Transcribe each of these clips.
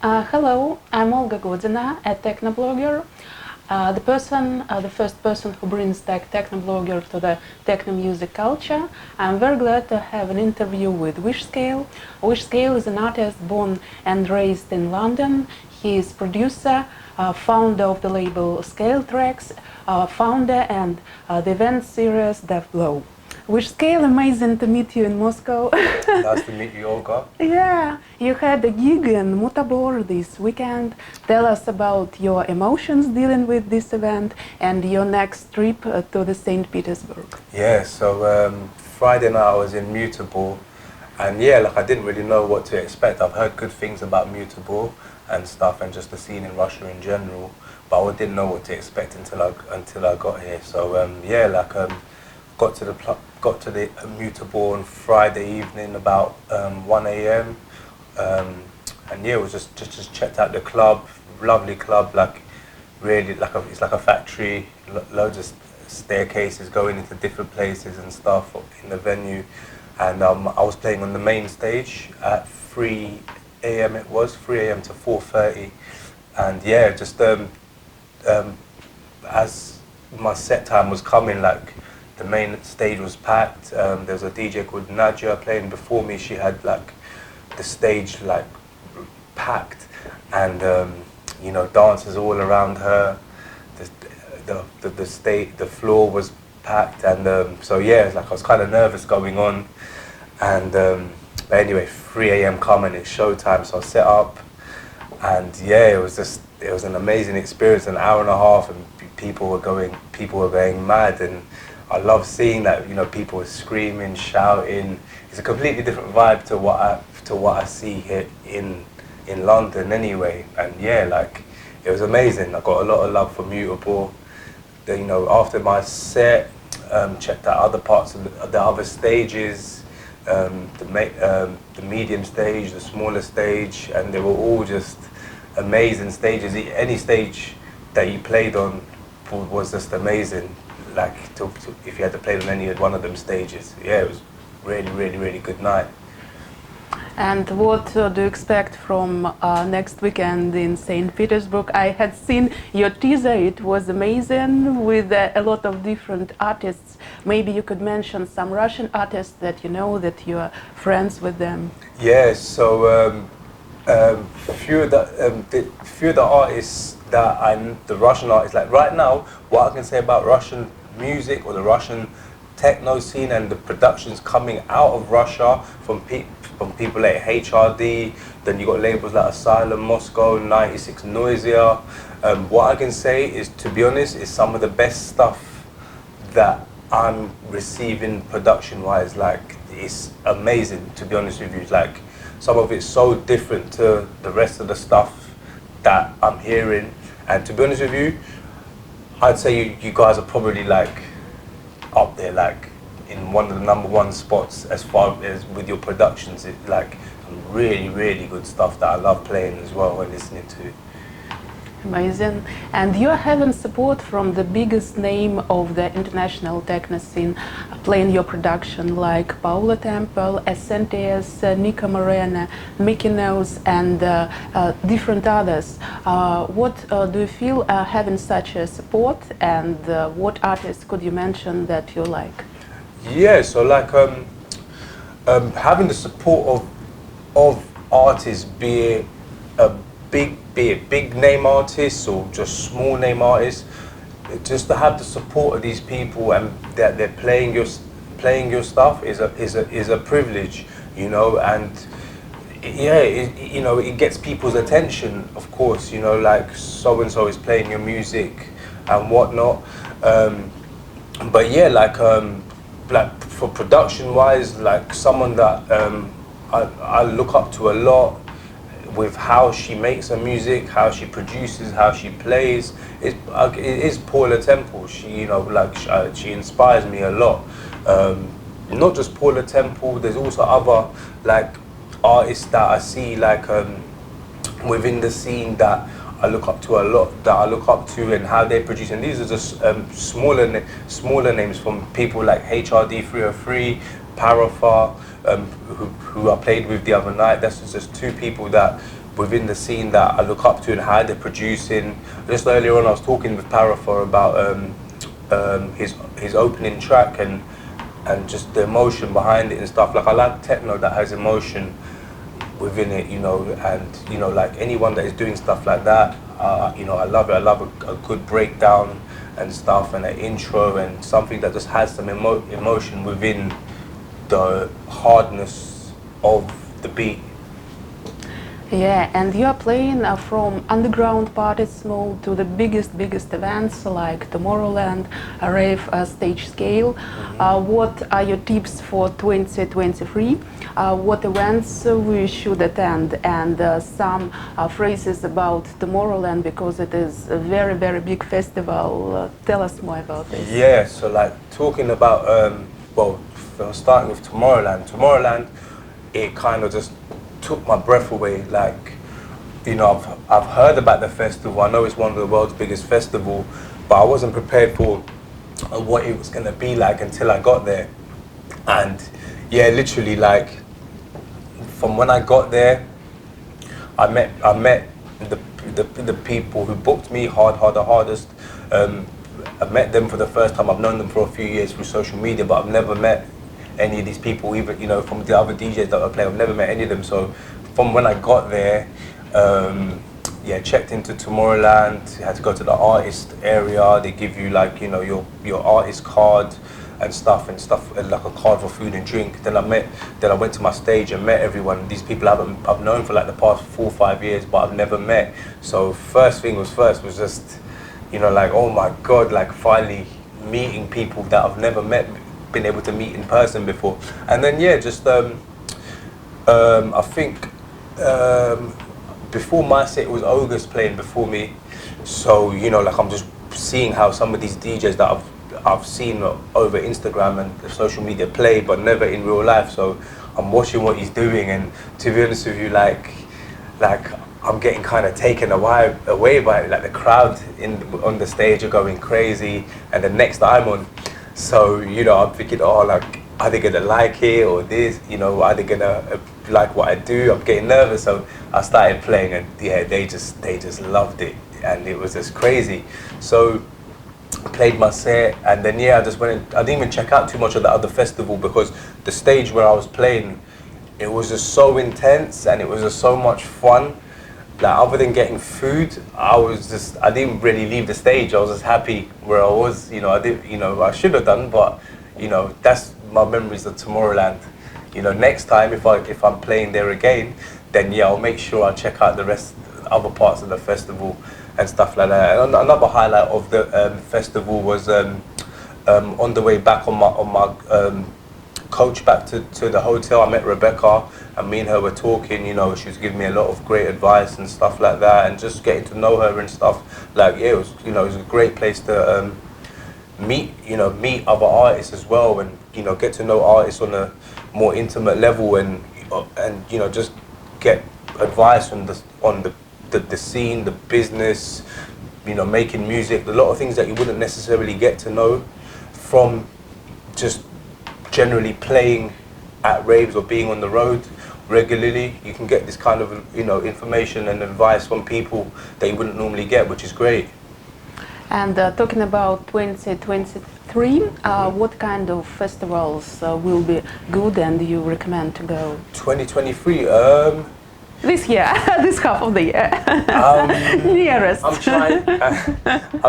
Hello, I'm Olga Godina, a techno blogger. The first person who brings techno blogger to the techno music culture. I'm very glad to have an interview with Vishscale. Vishscale is an artist born and raised in London. He is producer, founder of the label Scale Tracks, founder and the event series Death Blow. Vishscale, amazing to meet you in Moscow. Nice to meet you, Olga. Yeah, you had a gig in Mutabor this weekend. Tell us about your emotions dealing with this event and your next trip to the St. Petersburg. Yeah, so Friday night I was in Mutabor, and yeah, like I didn't really know what to expect. I've heard good things about Mutabor and stuff, and just the scene in Russia in general, but I didn't know what to expect until I got here. So yeah, got to the Mutabor on Friday evening about 1 a.m. And yeah, it was just checked out the club, lovely club, like really it's like a factory, loads of staircases going into different places and stuff in the venue. And I was playing on the main stage at 3 a.m. It was 3 a.m. to 4:30, and yeah, just as my set time was coming, like, the main stage was packed. There was a DJ called Nadia playing before me. She had like the stage like packed, and you know, dancers all around her. The floor was packed, and so yeah, like I was kind of nervous going on. And but anyway, 3 a.m. come and it's showtime, so I set up, and yeah, it was an amazing experience. An hour and a half, and people were going mad, and I love seeing that, you know, people were screaming, shouting. It's a completely different vibe to what I see here in London anyway. And yeah, like, it was amazing. I got a lot of love for Mutabor. You know, after my set, checked out other parts of the other stages, the medium stage, the smaller stage, and they were all just amazing stages. Any stage that you played on was just amazing. Like, if you had to play on any one of them stages, yeah, it was really good night. And what do you expect from next weekend in St. Petersburg? I had seen your teaser, it was amazing, with a lot of different artists. Maybe you could mention some Russian artists that you know, that you are friends with them. Yeah, so few of the artists the Russian artists, like right now, what I can say about Russian music or the Russian techno scene and the productions coming out of Russia from people like HRD, then you got labels like Asylum, Moscow, 96 Noisia. What I can say is, to be honest, is some of the best stuff that I'm receiving production-wise. Like, it's amazing, to be honest with you. Like, some of it's so different to the rest of the stuff that I'm hearing. And to be honest with you, I'd say you guys are probably like up there, like in one of the #1 spots as far as with your productions. It's like some really good stuff that I love playing as well and listening to. Amazing. And you're having support from the biggest name of the international techno scene playing your production, like Paula Temple, SNTS, Nico Morena, Mickey Nose, and different others. What do you feel having such a support, and what artists could you mention that you like? Yeah, so like having the support of artists, be it big name artists or just small name artists, just to have the support of these people and that they're playing your stuff is a privilege, you know. And yeah, you know, it gets people's attention, of course, you know, like so and so is playing your music and whatnot. But yeah, like for production wise, like someone that I look up to a lot with how she makes her music, how she produces, how she plays, it is Paula Temple. She, you know, like she inspires me a lot. Not just Paula Temple, there's also other like artists that I see like within the scene that I look up to a lot, and how they produce. And these are just smaller names from people like HRD 303, Parafa, who I played with the other night. That's just two people that within the scene that I look up to and how they're producing. Just earlier on, I was talking with Parafor about his opening track and just the emotion behind it and stuff. Like I like techno that has emotion within it, you know, and you know, like anyone that is doing stuff like that, you know, I love it. I love a good breakdown and stuff, and an intro and something that just has some emotion within the hardness of the beat. Yeah, and you are playing from underground parties small to the biggest events like Tomorrowland, Rave, Stage Scale. What are your tips for 2023? What events we should attend? And some phrases about Tomorrowland, because it is a very big festival. Tell us more about this. Yeah, so like talking about, well, starting with Tomorrowland, it kind of just took my breath away. Like, you know, I've heard about the festival. I know it's one of the world's biggest festival, but I wasn't prepared for what it was gonna be like until I got there. And yeah, literally, like from when I got there, I met the people who booked me the hardest. I met them for the first time. I've known them for a few years through social media, but I've never met any of these people, even, you know, from the other DJs that I play. I've never met any of them. So from when I got there, yeah, checked into Tomorrowland, had to go to the artist area. They give you like, you know, your artist card and stuff, and like a card for food and drink. Then I went to my stage and met everyone. These people I've known for like the past 4 or 5 years, but I've never met. So first thing was just, you know, like, oh my God, like finally meeting people that I've never met, been able to meet in person before. And then yeah, just I think before my set it was August playing before me. So, you know, like I'm just seeing how some of these DJs that I've seen over Instagram and social media play, but never in real life. So I'm watching what he's doing, and to be honest with you, like I'm getting kind of taken away by it. Like the crowd on the stage are going crazy, and the next I'm on. So, you know, I'm thinking, oh, like, are they gonna like it or this? You know, are they gonna like what I do? I'm getting nervous. So I started playing, and yeah, they just loved it, and it was just crazy. So I played my set, and then yeah, I didn't even check out too much of the other festival, because the stage where I was playing, it was just so intense and it was just so much fun. Like, other than getting food, I didn't really leave the stage. I was just happy where I was. You know, I should have done, but you know, that's my memories of Tomorrowland. You know, next time if I'm playing there again, then yeah, I'll make sure I check out the other parts of the festival and stuff like that. And another highlight of the festival was on the way back on my coach back to the hotel. I met Rebecca, and me and her were talking. You know, she was giving me a lot of great advice and stuff like that, and just getting to know her and stuff. Like, yeah, it was a great place to meet other artists as well, and you know, get to know artists on a more intimate level, and you know, just get advice on the scene, the business, you know, making music, a lot of things that you wouldn't necessarily get to know from just generally playing at raves or being on the road regularly. You can get this kind of, you know, information and advice from people that you wouldn't normally get, which is great. And talking about 2023, what kind of festivals will be good and you recommend to go? 2023, this year, this half of the year, nearest. I'm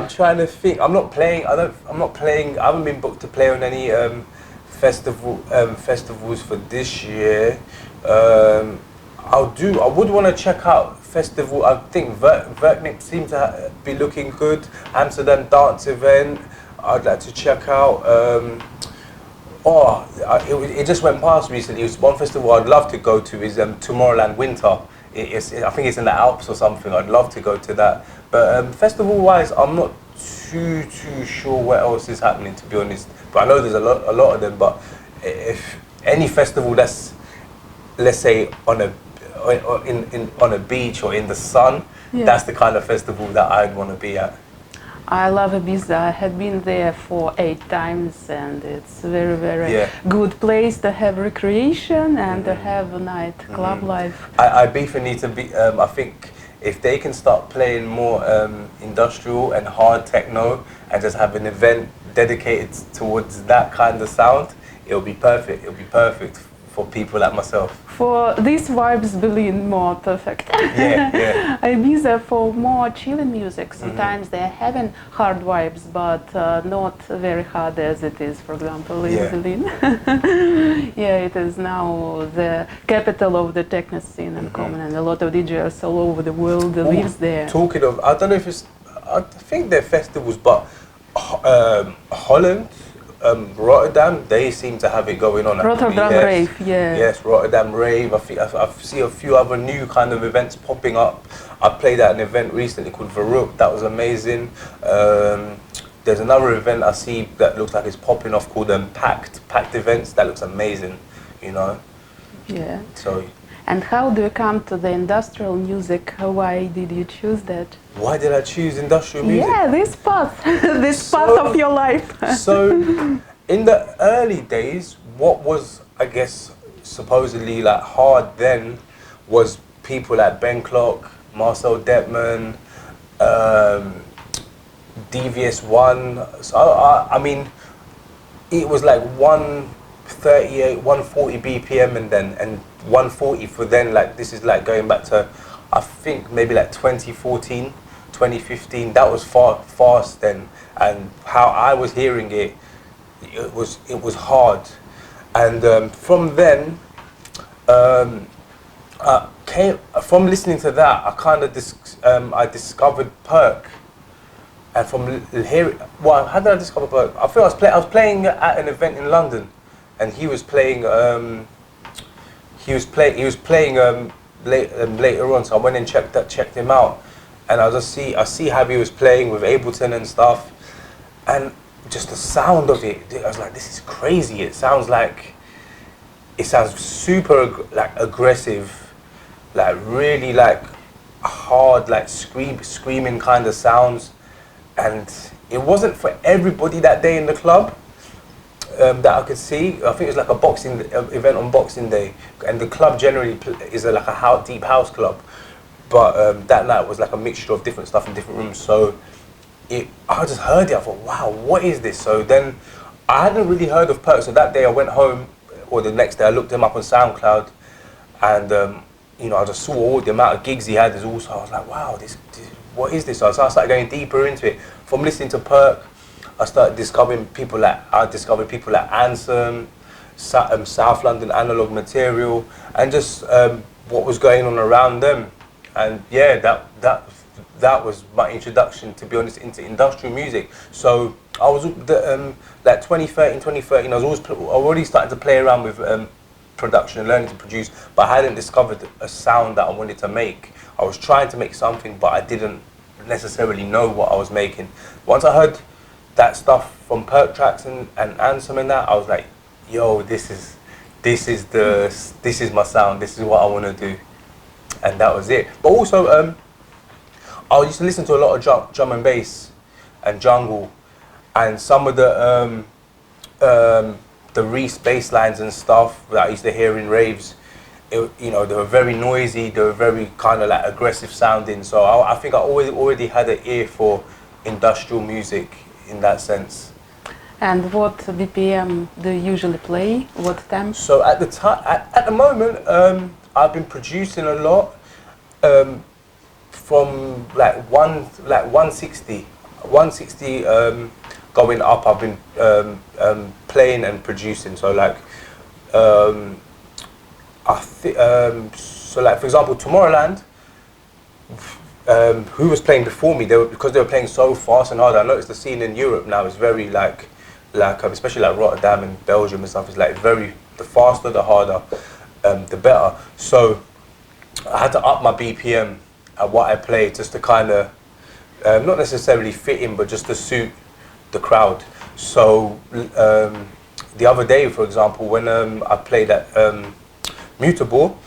trying to think. I'm not playing. I haven't been booked to play on any festivals for this year. I would want to check out festival. I think Verknik seems to be looking good. Amsterdam Dance Event, I'd like to check out. It just went past recently. It was one festival I'd love to go to is Tomorrowland Winter. I think it's in the Alps or something. I'd love to go to that. But festival-wise, I'm not too sure what else is happening, to be honest. But I know there's a lot of them. But if any festival that's, let's say, on a beach or in the sun, yeah, that's the kind of festival that I'd want to be at. I love Ibiza. I have been there for 8 times, and it's a very, very Yeah. good place to have recreation and to have a night club life. Ibiza need to be. I think if they can start playing more industrial and hard techno and just have an event dedicated towards that kind of sound, it'll be perfect. It'll be perfect for people like myself. For these vibes, Berlin more perfect. Yeah, yeah. Ibiza for more chilling music. Sometimes they're having hard vibes, but not very hard as it is, for example, in Yeah. Berlin. Yeah, it is now the capital of the techno scene in common, and a lot of DJs all over the world lives there. Talking of, I don't know if it's, I think they're festivals, but Holland, Rotterdam, they seem to have it going on. Rotterdam Yes. Rave, yeah. Yes, Rotterdam Rave. I see a few other new kind of events popping up. I played at an event recently called Varuk. That was amazing. There's another event I see that looks like it's popping off called Packed Events. That looks amazing, you know. Yeah. So, And how do you come to the industrial music? Why did you choose that? why did I choose industrial music? Yeah, this path, this path So- of your life. So, in the early days, what was, I guess, supposedly like hard then was people like Ben Clark, Marcel Detman, Devious One. So I mean, it was like 138, 140 BPM and 140 for then. Like this is like going back to, I think maybe like 2014, 2015. That was fast then, and how I was hearing it, it was hard, and from then, from listening to that, I kind of I discovered Perk. And from hearing, well, how did I discover Perk? I think I was playing at an event in London, and he was playing. Later on, so I went and checked him out, and I see how he was playing with Ableton and stuff, and just the sound of it, I was like, this is crazy. It sounds super like aggressive, like really like hard, like screaming kind of sounds. And it wasn't for everybody that day in the club that I could see. I think it was like a boxing event on Boxing Day, and the club generally is like a deep house club. But that night was like a mixture of different stuff in different rooms. So I just heard it. I thought, wow, what is this? So then I hadn't really heard of Perk. So that day I went home, or the next day I looked him up on SoundCloud, and I just saw all the amount of gigs he had. I was like, wow, this what is this? So I started going deeper into it. From listening to Perk, I discovered people like Ansem, South London Analog Material, and just what was going on around them. And yeah, that was my introduction, to be honest, into industrial music. So I was like 2013, I was already starting to play around with production and learning to produce, but I hadn't discovered a sound that I wanted to make. I was trying to make something, but I didn't necessarily know what I was making. Once I heard that stuff from Perk Tracks and Ansem and that, I was like, yo, this is my sound. This is what I want to do, and that was it. But also, I used to listen to a lot of drum and bass and jungle, and some of the Reese bass lines and stuff that I used to hear in raves. They were very noisy. They were very kind of like aggressive sounding. So I think I already had an ear for industrial music in that sense. And what BPM do you usually play? What temp? So at the moment, I've been producing a lot from like 160 going up. I've been playing and producing. So like. So like for example, Tomorrowland, who was playing before me, because they were playing so fast and hard. I noticed the scene in Europe now is very like especially like Rotterdam and Belgium and stuff, is like the faster, the harder, the better. So I had to up my BPM at what I played, just to kind of not necessarily fit in, but just to suit the crowd. So the other day, for example, when I played at Mutable,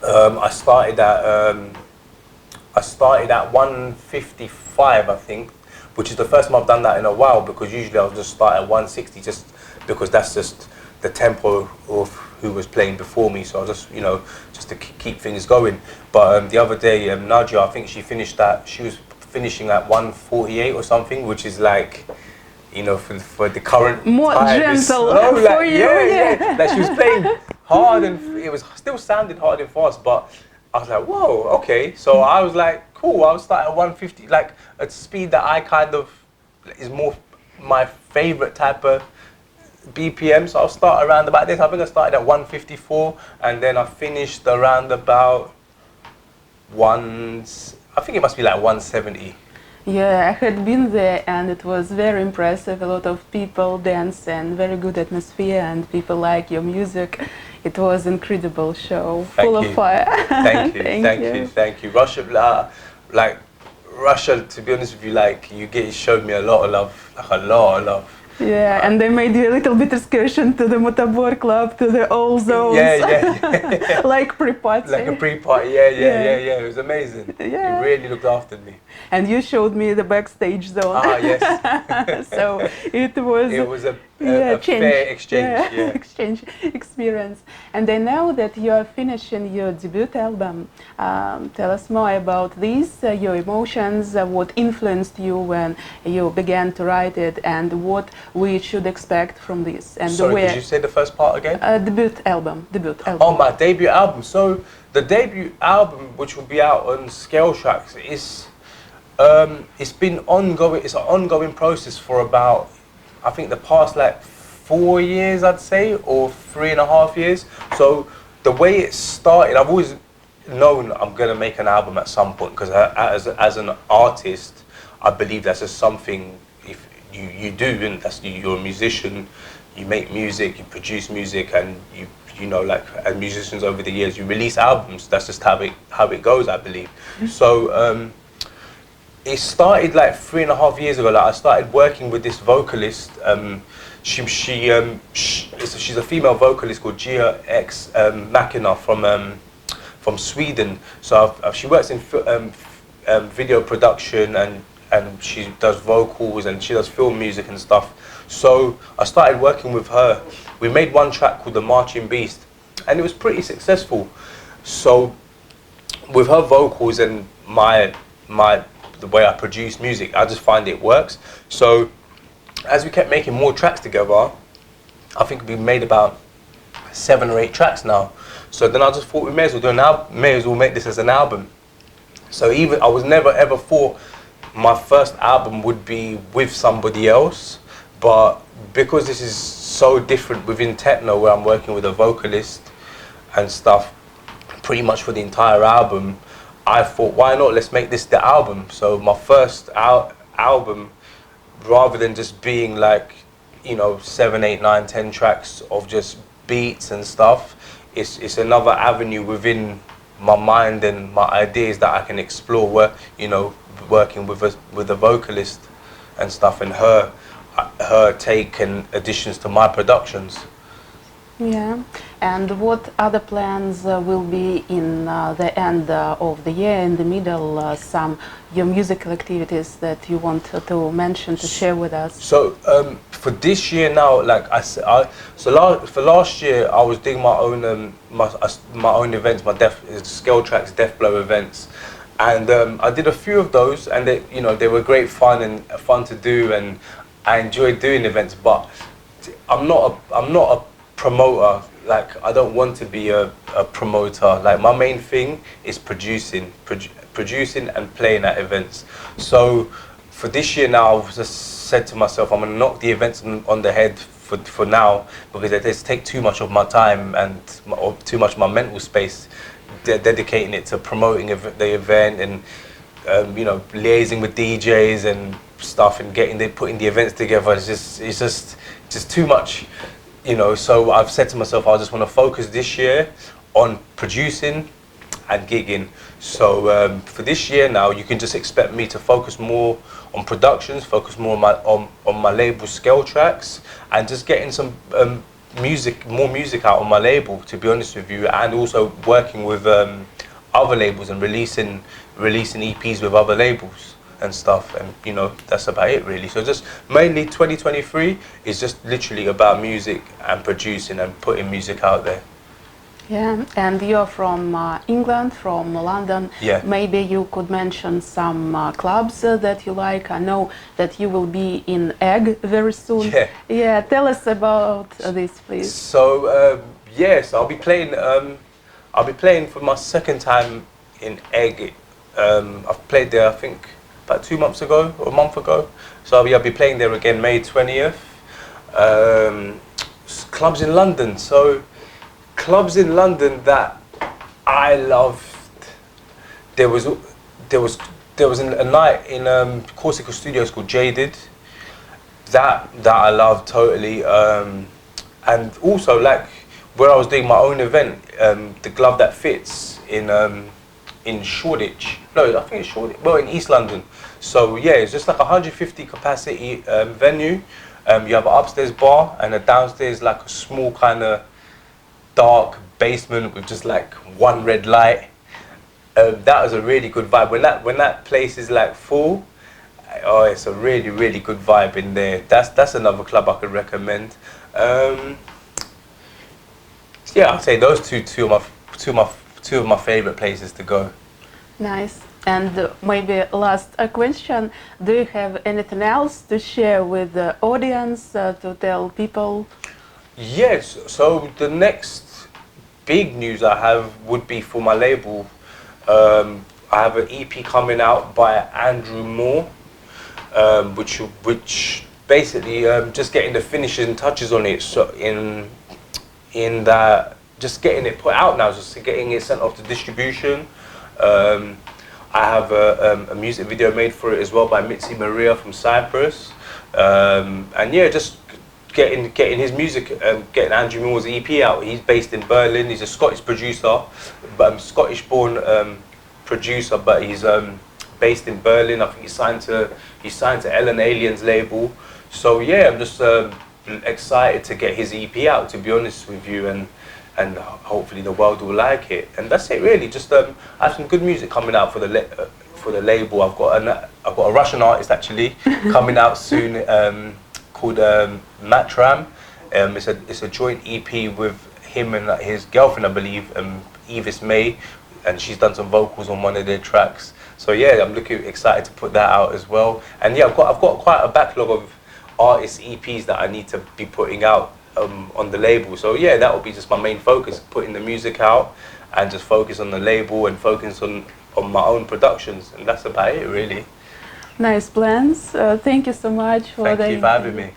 I started at 155, I think, which is the first time I've done that in a while, because usually I'll just start at 160 just because that's just the tempo of who was playing before me. So I just, you know, just to keep things going. But the other day, Nadia, I think she was finishing at 148 or something, which is like, you know, for the current more time, gentle slow, for like, you. Yeah. Like she was playing hard and it was still sounding hard and fast, but I was like, whoa, okay. So I was like, cool, I'll start at 150, like a speed that I kind of is more my favorite type of BPM. So I'll start around about this. I think I started at 154 and then I finished around about I think it must be like 170. Yeah, I had been there and it was very impressive. A lot of people dance and very good atmosphere and people like your music. It was incredible show, full of fire. Thank you, thank you. Russia, Russia, to be honest with you, like showed me a lot of love, like a lot of love. Yeah, and they made you a little bit excursion to the Motabor club, to the all zones. Yeah. Like pre-party. Like a pre-party, yeah. It was amazing. Yeah. It really looked after me. And you showed me the backstage zone. Ah, yes. So it was a fair exchange. Yeah. Exchange experience. And I know that you are finishing your debut album. Tell us more about this, your emotions, what influenced you when you began to write it, and what we should expect from this. And sorry, could you say the first part again? Debut album. Oh, my debut album. So the debut album, which will be out on Scale Tracks, it's been ongoing. It's an ongoing process for about, I think, the past like 4 years, I'd say, or 3.5 years. So the way it started, I've always known I'm gonna make an album at some point, because as an artist, I believe that's just something if you do, and you're a musician, you make music, you produce music, and you know, like as musicians over the years, you release albums. That's just how it goes, I believe. So it started like 3.5 years ago. Like I started working with this vocalist. She's a female vocalist called Gia X Makina from Sweden. So she works in video production and she does vocals and she does film music and stuff. So I started working with her. We made one track called The Marching Beast and it was pretty successful. So with her vocals and the way I produce music, I just find it works. So as we kept making more tracks together, I think we made about 7 or 8 tracks now. So then I just thought we may as well make this as an album. So even I was never ever thought my first album would be with somebody else, but because this is so different within techno, where I'm working with a vocalist and stuff pretty much for the entire album, I thought, why not, let's make this the album. So my first album, rather than just being like, you know, 7, 8, 9, 10 tracks of just beats and stuff, it's another avenue within my mind and my ideas that I can explore, where, you know, working with a vocalist and stuff, and her take and additions to my productions. Yeah, and what other plans will be in the end of the year, in the middle, your musical activities that you want to mention, to share with us? So for this year now, like for last year, I was doing my own my own events, my Scale Tracks Death Blow events, and I did a few of those, and they were great fun and fun to do, and I enjoyed doing events. But I'm not a promoter. Like, I don't want to be a promoter. Like, my main thing is producing and playing at events. So for this year now, I've just said to myself, I'm gonna knock the events on the head for now, because they just take too much of my time and too much of my mental space, dedicating it to promoting the event and liaising with DJs and stuff and putting the events together. It's just too much. So I've said to myself, I just want to focus this year on producing and gigging. So for this year now, you can just expect me to focus more on productions, focus more on my label Scale Tracks, and just getting some more music out on my label, to be honest with you, and also working with other labels and releasing EPs with other labels. and stuff, and you know, that's about it really. So just mainly 2023 is just literally about music and producing and putting music out there. Yeah, and you're from England, from London. Yeah. Maybe you could mention some clubs that you like. I know that you will be in Egg very soon. Yeah. Yeah, tell us about this, please. So yes, I'll be playing. I'll be playing for my second time in Egg. I've played there, I think, about 2 months ago or a month ago. So I'll be playing there again May 20th. Clubs in London. So clubs in London that I loved. There was a night in Corsica Studios called Jaded. That I loved totally. And also like where I was doing my own event, the Glove That Fits in Shoreditch. No, I think it's Shoreditch. Well, in East London. So yeah, it's just like 150 capacity venue. You have an upstairs bar and a downstairs like a small kind of dark basement with just like one red light. That was a really good vibe. When that place is like full, oh, it's a really good vibe in there. That's another club I could recommend. Yeah, I'd say those two of my favorite places to go. Nice. And maybe last question, do you have anything else to share with the audience, to tell people? Yes, so the next big news I have would be for my label. I have an EP coming out by Andrew Moore, which basically just getting the finishing touches on it. So in that, just getting it put out now, just getting it sent off to distribution. I have a music video made for it as well by Mitzi Maria from Cyprus, and yeah, just getting his music, getting Andrew Moore's EP out. He's based in Berlin. He's a Scottish producer, Scottish-born producer, but he's based in Berlin. I think he's signed to Ellen Alien's label. So yeah, I'm just excited to get his EP out, to be honest with you, and hopefully the world will like it. And that's it really. Just I have some good music coming out for the label. I've got a Russian artist actually coming out soon. Called Matram. It's a joint EP with him and his girlfriend, I believe, Evis May, and she's done some vocals on one of their tracks. So yeah, I'm excited to put that out as well. And yeah, I've got quite a backlog of artist EPs that I need to be putting out on the label. So yeah, that will be just my main focus, putting the music out and just focus on the label and focus on my own productions, and that's about it really. Nice plans. Thank you so much for Thank you for having me.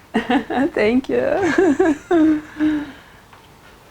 Thank you.